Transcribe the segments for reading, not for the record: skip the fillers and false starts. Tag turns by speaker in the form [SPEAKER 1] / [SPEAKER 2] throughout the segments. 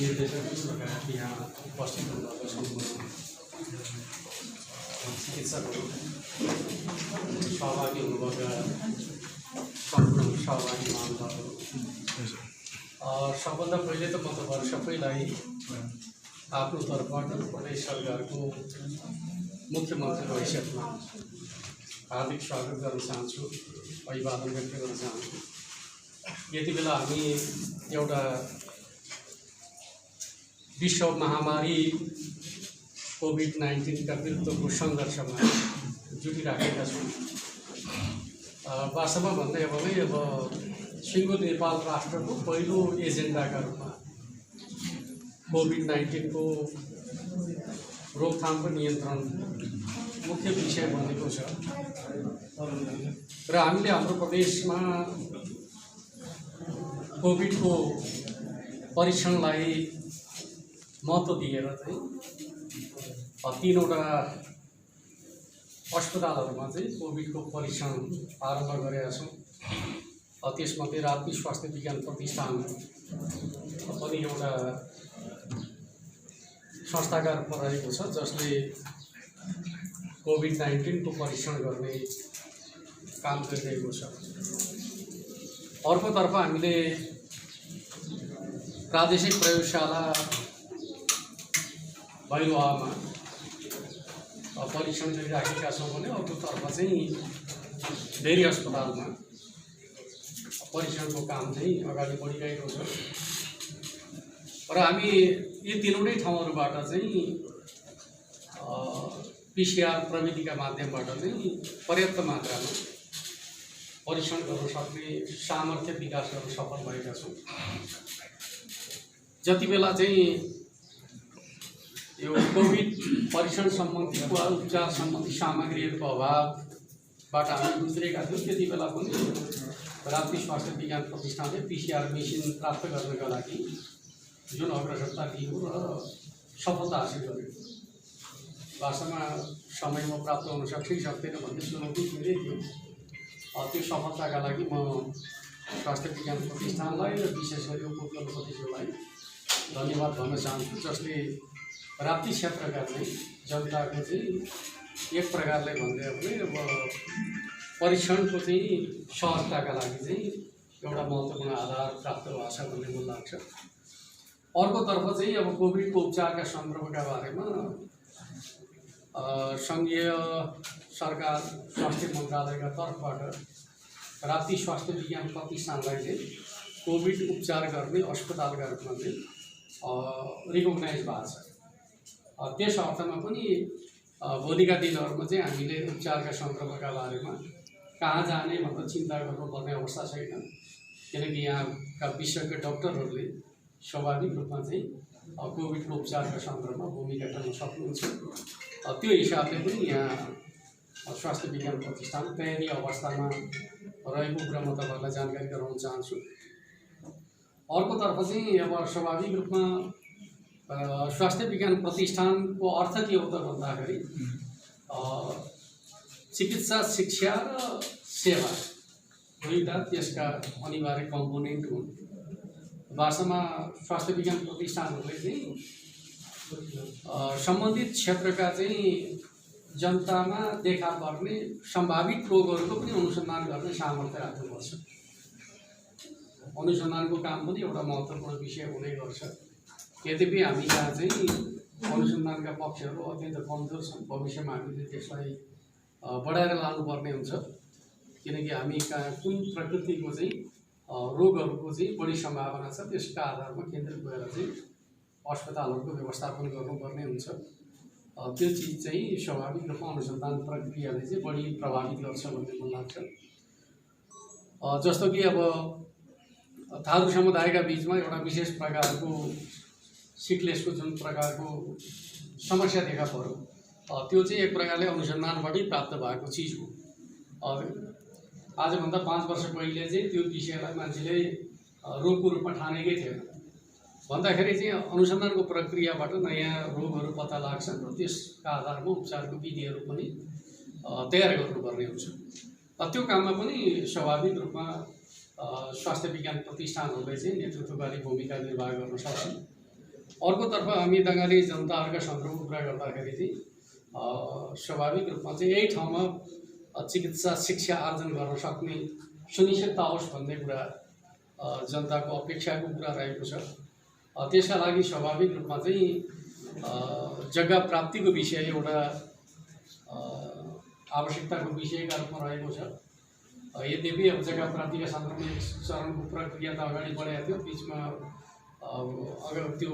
[SPEAKER 1] निर्देशकहरूका यहाँ उपस्थित हुनुभएको सम्पूर्ण चिकित्सकहरू, सहभागी हुनुभएका सम्पूर्ण सहभागी महानुभावहरू, सबभन्दा पहिले त म तपाईहरु सबैलाई आफ्नो तर्फबाट प्रदेश सरकारको मुख्यमन्त्रीको हैसियतमा हार्दिक स्वागत गर्न चाहन्छु, अभिवादन व्यक्त गर्न चाहन्छु। यति बेला हामी एउटा विश्व महामारी कोभिड-19 का विरुद्धको सङ्घर्षमा जुटिराखेका छौँ। वास्तवमा भन्दै हो भने अब सिङ्गो नेपाल राष्ट्रको पहिलो एजेन्डाका रूपमा कोभिड-19 को रोकथाम र नियन्त्रण मुख्य विषय बनेको छ र हामीले हाम्रो प्रदेशमा कोभिड को परीक्षणलाई महत्त्व दिएर चाहिँ तीनवटा अस्पतालहरूमा चाहिँ कोभिड को परीक्षण आरम्भ गरेका छौँ। त्यसमध्ये राप्ती स्वास्थ्य विज्ञान प्रतिष्ठान पनि एउटा संस्थाका रूपमा रहेको छ, जसले कोभिड-19 को परीक्षण गर्ने काम गरिरहेको छ। अर्कोतर्फ हामीले प्रादेशिक प्रयोगशाला भैरवामा परीक्षण गरिराखेका छौँ भने अर्कोतर्फ चाहिँ धेरै अस्पतालमा परीक्षणको काम चाहिँ अगाडि बढिरहेको छ र हामी यी तीनवटै ठाउँहरूबाट चाहिँ पीसीआर प्रविधिका माध्यमबाट चाहिँ पर्याप्त मात्रामा परीक्षण गर्न सक्ने सामर्थ्य विकास गर्न सफल भएका छौँ। जति बेला चाहिँ यो कोभिड परीक्षण सम्बन्धी वा उपचार सम्बन्धी सामग्रीहरूको अभावबाट हामी गुज्रेका थियौँ, त्यति बेला पनि राप्ती स्वास्थ्य विज्ञान प्रतिष्ठानले पीसीआर मेसिन प्राप्त गर्नका लागि जुन अग्रसरता दियो र सफलता हासिल गर्यो। वास्तवमा समयमा प्राप्त हुन सक्छ कि सक्दैन भन्ने चुनौती धेरै थियो। त्यो सफलताका लागि म स्वास्थ्य विज्ञान प्रतिष्ठानलाई र विशेष गरी उपकुलपतिज्यूलाई धन्यवाद भन्न चाहन्छु, जसले राप्ती क्षेत्रका चाहिँ जनताको चाहिँ एक प्रकारले भन्दै हो भने अब परीक्षणको चाहिँ सहजताका लागि चाहिँ एउटा महत्त्वपूर्ण आधार प्राप्त भएको छ भन्ने मलाई लाग्छ। अर्कोतर्फ चाहिँ अब कोभिडको उपचारका सन्दर्भका बारेमा सङ्घीय सरकार स्वास्थ्य मन्त्रालयका तर्फबाट राप्ती स्वास्थ्य विज्ञान प्रतिष्ठानलाई चाहिँ कोभिड उपचार गर्ने अस्पतालका रूपमा चाहिँ रिकगनाइज भएको छ। त्यस अर्थमा पनि भोलिका दिनहरूमा चाहिँ हामीले उपचारका सन्दर्भका बारेमा कहाँ जाने भनेर चिन्ता गर्नुपर्ने अवस्था छैन, किनकि यहाँका विशेषज्ञ डाक्टरहरूले स्वाभाविक रूपमा चाहिँ कोभिडको उपचारका सन्दर्भमा भूमिका खेल्न सक्नुहुन्छ। त्यो हिसाबले पनि यहाँ स्वास्थ्य विज्ञान प्रतिष्ठान तयारी अवस्थामा रहेको कुरा म तपाईँहरूलाई जानकारी गराउन चाहन्छु। अर्कोतर्फ चाहिँ अब स्वाभाविक रूपमा स्वास्थ्य विज्ञान प्रतिष्ठानको अर्थ के हो त भन्दाखेरि चिकित्सा शिक्षा र सेवा दुईवटा त्यसका अनिवार्य कम्पोनेन्ट हुन्। वास्तवमा स्वास्थ्य विज्ञान प्रतिष्ठानहरूले चाहिँ सम्बन्धित क्षेत्रका चाहिँ जनतामा देखा पर्ने सम्भावित रोगहरूको पनि अनुसन्धान गर्ने सामर्थ्य राख्नुपर्छ। अनुसन्धानको काम पनि एउटा महत्त्वपूर्ण विषय हुने गर्छ। यद्यपि हामी यहाँ चाहिँ अनुसन्धानका पक्षहरू अत्यन्त कमजोर छन्। भविष्यमा हामीले त्यसलाई बढाएर लानुपर्ने हुन्छ, किनकि हामी कहाँ कुन प्रकृतिको चाहिँ रोगहरूको चाहिँ बढी सम्भावना छ त्यसका आधारमा केन्द्रित भएर चाहिँ अस्पतालहरूको व्यवस्थापन गर्नुपर्ने हुन्छ। त्यो चिज चाहिँ स्वाभाविक रूपमा अनुसन्धान प्रक्रियाले चाहिँ बढी प्रभावित गर्छ भन्ने मलाई लाग्छ। जस्तो कि अब थारू समुदायका बिचमा एउटा विशेष प्रकारको सिकलेसको जुन प्रकारको समस्या देखा पर्यो, त्यो चाहिँ एक प्रकारले अनुसन्धानबाटै प्राप्त भएको चिज हो। आजभन्दा 5 वर्ष पहिले चाहिँ त्यो विषयलाई मान्छेले रोगको रूपमा ठानेकै थिएन। भन्दाखेरि चाहिँ अनुसन्धानको प्रक्रियाबाट नयाँ रोगहरू पत्ता लाग्छन् र त्यसका आधारमा उपचारको विधिहरू पनि तयार गर्नुपर्ने हुन्छ। त्यो काममा पनि स्वाभाविक रूपमा स्वास्थ्य विज्ञान प्रतिष्ठानहरूले चाहिँ नेतृत्वकारी भूमिका निर्वाह गर्न सक्छन्। अर्कोतर्फ हामी दङ्गाली जनताहरूका सन्दर्भमा कुरा गर्दाखेरि चाहिँ स्वाभाविक रूपमा चाहिँ यही ठाउँमा चिकित्सा शिक्षा आर्जन गर्न सक्ने सुनिश्चितता होस् भन्ने कुरा जनताको अपेक्षाको कुरा रहेको छ। त्यसका लागि स्वाभाविक रूपमा चाहिँ जग्गा प्राप्तिको विषय एउटा आवश्यकताको विषयका रूपमा रहेको छ। यद्यपि अब जग्गा प्राप्तिका सन्दर्भमा एक चरणको प्रक्रिया त अगाडि बढाएको थियो, बिचमा अगर त्यो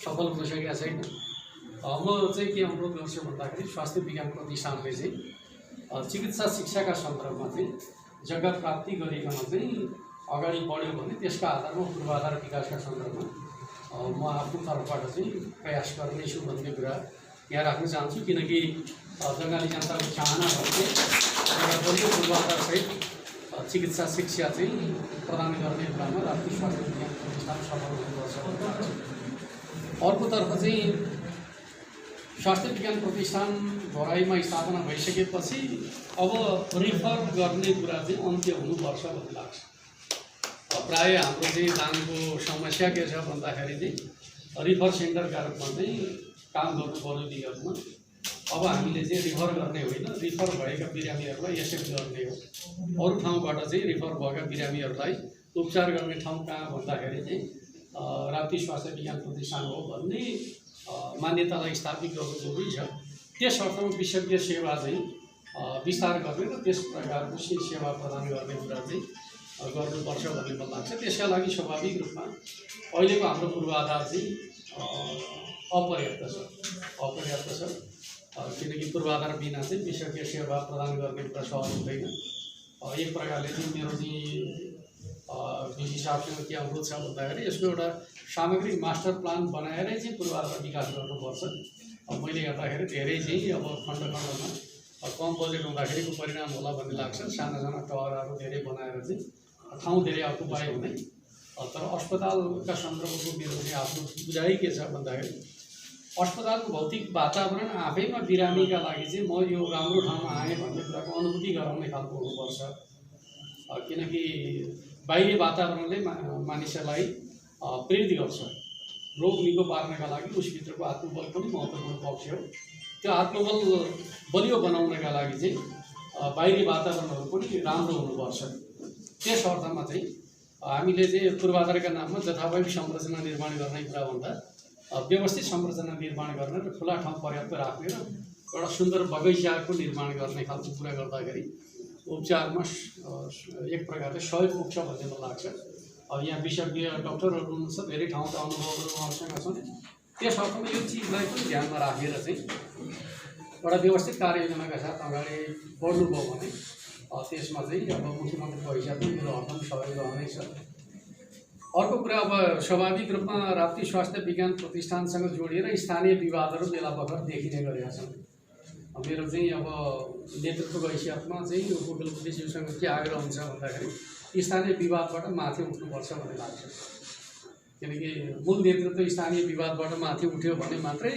[SPEAKER 1] सफल हुन सकेका छैन। म चाहिँ के अनुरोध गर्छु भन्दाखेरि स्वास्थ्य विज्ञान प्रतिष्ठानले चाहिँ चिकित्सा शिक्षाका सन्दर्भमा चाहिँ जग्गा प्राप्ति गरिकन चाहिँ अगाडि बढ्यो भने त्यसका आधारमा पूर्वाधार विकासका सन्दर्भमा म आफ्नो तर्फबाट चाहिँ प्रयास गर्नेछु भन्ने कुरा यहाँ राख्न चाहन्छु। किनकि बङ्गाली जनताको चाहना भनेको एउटा बलियो पूर्वाधारसहित चिकित्सा शिक्षा चाहिँ प्रदान गर्ने कुरामा राष्ट्रिय स्वास्थ्य विज्ञान प्रतिष्ठान सफल हुनुपर्छ। अर्कोतर्फ चाहिँ स्वास्थ्य विज्ञान प्रतिष्ठान भराईमा स्थापना भइसकेपछि अब रिफर गर्ने कुरा चाहिँ अन्त्य हुनुपर्छ भन्ने लाग्छ। प्रायः हाम्रो चाहिँ दानको समस्या के छ भन्दाखेरि चाहिँ रिफर सेन्टरका रूपमा चाहिँ काम गर्नु पर्यो विगतमा। अब हामीले चाहिँ रिफर गर्ने होइन, रिफर भएका बिरामीहरूलाई एसेप्ट गर्ने हो। अरू ठाउँबाट चाहिँ रिफर भएका बिरामीहरूलाई उपचार गर्ने ठाउँ कहाँ भन्दाखेरि चाहिँ राप्ती स्वास्थ्य विज्ञान प्रतिष्ठान हो भन्ने मान्यतालाई स्थापित गर्नु जरुरी छ। त्यस अर्थमा विशेषज्ञ सेवा चाहिँ विस्तार गर्ने र त्यस प्रकारको सेवा प्रदान गर्ने कुरा चाहिँ गर्नुपर्छ भन्ने मलाई लाग्छ। त्यसका लागि स्वाभाविक रूपमा अहिलेको हाम्रो पूर्वाधार चाहिँ अपर्याप्त छ। किनकि पूर्वाधार बिना चाहिँ विशेषज्ञ सेवा प्रदान गर्ने कुरा सहज हुँदैन। एक प्रकारले चाहिँ मेरो चाहिँ विधि साहबसँग के अनुरोध छ भन्दाखेरि यसको एउटा सामग्रिक मास्टर प्लान बनाएरै चाहिँ पूर्वाधार विकास गर्नुपर्छ। मैले हेर्दाखेरि धेरै चाहिँ अब खण्ड खण्डमा कम बजेट हुँदाखेरिको परिणाम होला भन्ने लाग्छ। साना साना टहरहरू धेरै बनाएर चाहिँ ठाउँ धेरै अकुपाई हुने। तर अस्पतालका सन्दर्भको मेरो चाहिँ आफ्नो बुझाइ के छ भन्दाखेरि अस्पतालको भौतिक वातावरण आफैमा बिरामीका लागि चाहिँ म यो राम्रो ठाउँमा आएँ भन्ने कुराको अनुभूति गराउने खालको हुनुपर्छ। किनकि बाहिरी वातावरणले मानिसहरूलाई प्रेरित गर्छ। रोग निको पार्नका लागि उसभित्रको आत्मबल पनि महत्त्वपूर्ण पक्ष हो। त्यो आत्मबल बलियो बनाउनका लागि चाहिँ बाहिरी वातावरणहरू पनि राम्रो हुनुपर्छ। त्यस अर्थमा चाहिँ हामीले चाहिँ पूर्वाधारका नाममा जथाभावी संरचना निर्माण गर्ने कुरा भन्दा व्यवस्थित संरचना निर्माण गर्ने र खुला ठाउँ पर्याप्त राख्ने र एउटा सुन्दर बगैँचाको निर्माण गर्ने खालको कुरा गर्दाखेरि उपचारमा एक प्रकारले सहयोग पुग्छ भन्ने मलाई लाग्छ। अब यहाँ विशेषज्ञ डक्टरहरू हुनुहुन्छ, धेरै ठाउँका अनुभवहरू उहाँहरूसँग छन्। त्यस अर्थमा यो चिजलाई पनि ध्यानमा राखेर चाहिँ एउटा व्यवस्थित कार्ययोजनाका साथ अगाडि बढ्नुभयो भने त्यसमा चाहिँ अब मुख्यमन्त्रीको हिसाबले मेरो हरदम सहयोग रहनेछ। अर्को कुरा अब स्वाभाविक रूपमा राप्ती स्वास्थ्य विज्ञान प्रतिष्ठानसँग जोडिएर स्थानीय विवादहरू बेला बखत देखिने गरेका छन्। मेरो चाहिँ अब नेतृत्वको हैसियतमा चाहिँ उपकुलपतिज्यूसँग के आग्रह हुन्छ भन्दाखेरि स्थानीय विवादबाट माथि उठ्नुपर्छ भन्ने लाग्छ। किनकि मूल नेतृत्व स्थानीय विवादबाट माथि उठ्यो भने मात्रै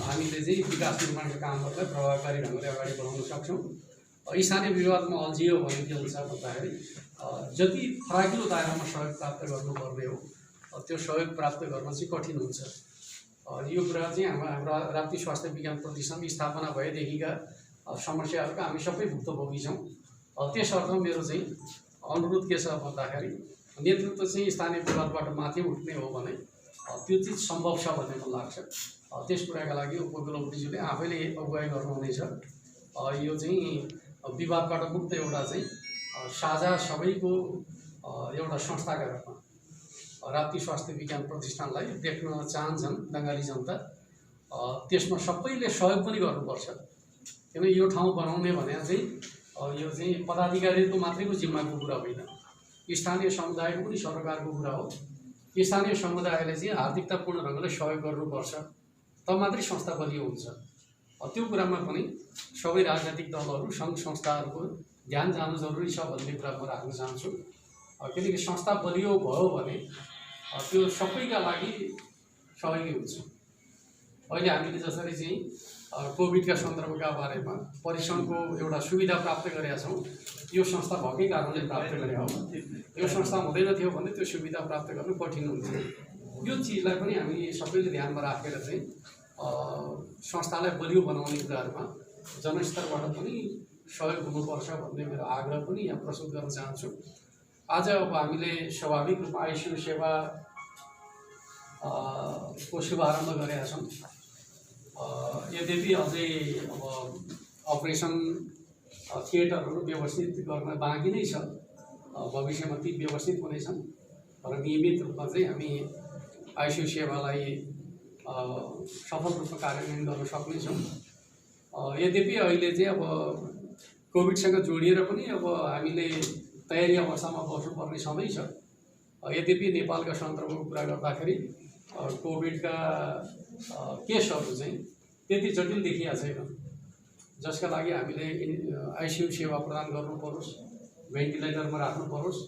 [SPEAKER 1] हामीले चाहिँ विकास निर्माणका कामहरूलाई प्रभावकारी ढङ्गले अगाडि बढाउन सक्छौँ। स्थानीय विवादमा अल्झियो भने के हुन्छ भन्दाखेरि जति फराकिलो दायरामा सहयोग प्राप्त गर्नुपर्ने हो त्यो सहयोग प्राप्त गर्न चाहिँ कठिन हुन्छ। यो कुरा चाहिँ हाम्रो राप्ती स्वास्थ्य विज्ञान प्रतिष्ठान स्थापना भएदेखिका समस्याहरूका हामी सबै भुक्तभोगी छौँ। त्यस अर्थमा मेरो चाहिँ अनुरोध के छ भन्दाखेरि नेतृत्व चाहिँ स्थानीय विवादबाट माथि उठ्ने हो भने त्यो चिज सम्भव छ भन्ने मलाई लाग्छ। त्यस कुराका लागि उपकुलपतिज्यूले आफैले अगुवाई गर्नुहुनेछ। यो चाहिँ विवादबाट मुक्त एउटा चाहिँ साझा सबैको एउटा संस्थाका रूपमा राप्ती स्वास्थ्य विज्ञान प्रतिष्ठानलाई देख्न चाहन्छन् बङ्गाली जनता। त्यसमा सबैले सहयोग पनि गर्नुपर्छ। किन यो ठाउँ बनाउने भने चाहिँ यो चाहिँ पदाधिकारीको मात्रैको जिम्माको कुरा होइन, स्थानीय समुदायको पनि सरकारको कुरा हो। स्थानीय समुदायले चाहिँ हार्दिकतापूर्ण ढङ्गले सहयोग गर्नुपर्छ, तब मात्रै संस्था बलियो हुन्छ। त्यो कुरामा पनि सबै राजनैतिक दलहरू सङ्घ संस्थाहरूको ध्यान जानु जरुरी छ भन्ने कुरा म राख्न चाहन्छु। किनकि संस्था बलियो भयो भने त्यो सबैका लागि सहयोगी हुन्छ। अहिले हामीले जसरी चाहिँ कोभिडका सन्दर्भका बारेमा परीक्षणको एउटा सुविधा प्राप्त गरेका छौँ, यो संस्था भएकै कारणले प्राप्त गरे हो। यो संस्था हुँदैन थियो भने त्यो सुविधा प्राप्त गर्नु कठिन हुन्थ्यो। यो चिजलाई पनि हामी सबैले ध्यानमा राखेर चाहिँ संस्थालाई बलियो बनाउने कुराहरूमा जनस्तरबाट पनि सहयोग हुनुपर्छ भन्ने मेरो आग्रह पनि यहाँ प्रस्तुत गर्न चाहन्छु। आज अब हामीले स्वाभाविक रूपमा आइसियु सेवा को शुभारम्भ गरेका छौँ। यद्यपि अझै अब अपरेसन थिएटरहरू व्यवस्थित गर्न बाँकी नै छ, भविष्यमा ती व्यवस्थित हुनेछन् र नियमित रूपमा चाहिँ हामी आइसियु सेवालाई सफल रूपमा कार्यान्वयन गर्न सक्नेछौँ। यद्यपि अहिले चाहिँ अब कोभिडसँग जोडिएर पनि अब हामीले तयारी अवस्थामा बस्नुपर्ने सधैँ छ। यद्यपि नेपालका सन्दर्भको कुरा गर्दाखेरि कोभिडका केसहरू चाहिँ त्यति जटिल देखिएको छैन, जसका लागि हामीले आइसियु सेवा प्रदान गर्नु परोस्, भेन्टिलेटरमा राख्नु परोस्।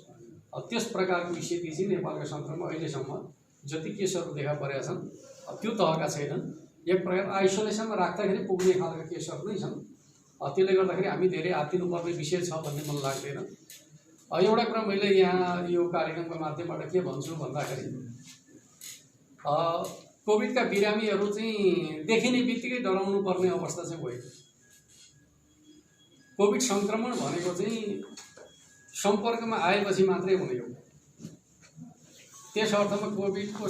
[SPEAKER 1] त्यस प्रकारको स्थिति चाहिँ नेपालका सन्दर्भमा अहिलेसम्म जति केसहरू देखा परेका छन् त्यो तहका छैनन्। एक प्रकार आइसोलेसनमा राख्दाखेरि पुग्ने खालका केसहरू नै छन्। त्यसले गर्दाखेरि हामी धेरै आत्तिनुपर्ने विषय छ भन्ने मलाई लाग्दैन। एउटा कुरा मैले यहाँ यो कार्यक्रमको माध्यमबाट के भन्छु भन्दाखेरि कोभिडका बिरामीहरू चाहिँ देखिने बित्तिकै डराउनु पर्ने अवस्था चाहिँ भयो। कोभिड सङ्क्रमण भनेको चाहिँ सम्पर्कमा आएपछि मात्रै हुने हो। त्यस अर्थमा कोभिडको